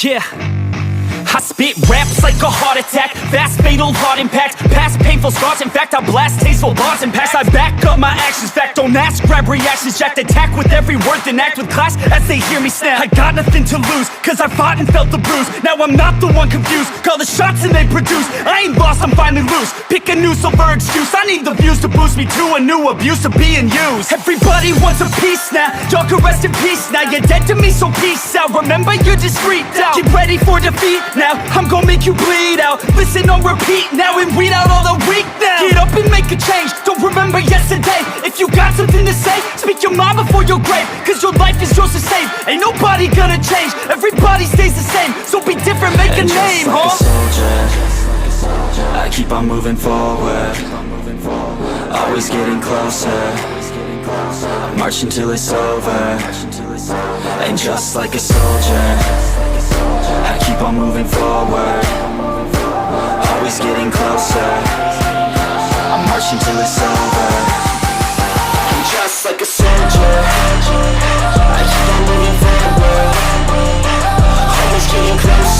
Yeah, I spit raps like a heart attack, fast fatal heart impact, past painful scars, in fact I blast tasteful bars and packs. I back up my actions, fact don't ask, grab reactions, jacked attack with every word, then act with class as they hear me snap. I got nothing to lose, cause I fought and felt the bruise, now I'm not the one confused, call the shots and they produce, I ain't lost, I'm finally loose, pick a new silver excuse, I need the views to boost me to a new abuse of being used. Everybody wants a piece now, y'all can rest in peace now, you're dead to me so peace out, remember you're discreet out, get ready for defeat now, I'm gonna make you bleed out, listen on repeat now and weed out all the weak now. Get up and make a change, don't remember yesterday, if you got something to say, speak your mind before your grave, cause your life is yours to save, ain't nobody gonna change, everybody stays the same, so be different, make a name, like a soldier, I keep on moving forward, always getting closer, marching till it's over, and just like a soldier, I keep on moving forward, always getting closer, I'm marching till it's over. And just like a soldier, I keep on moving forward, always getting closer.